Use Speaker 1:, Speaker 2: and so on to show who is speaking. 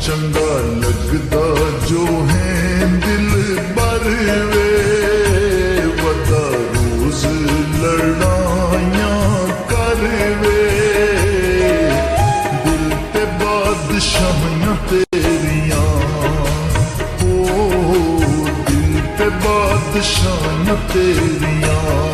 Speaker 1: चंगा लगदा जो है दिल बर वे वदा रोज लड़ाइयां कर वे दिल ते बादशाहियां तेरियां ओ दिल ते बादशाहियां तेरियां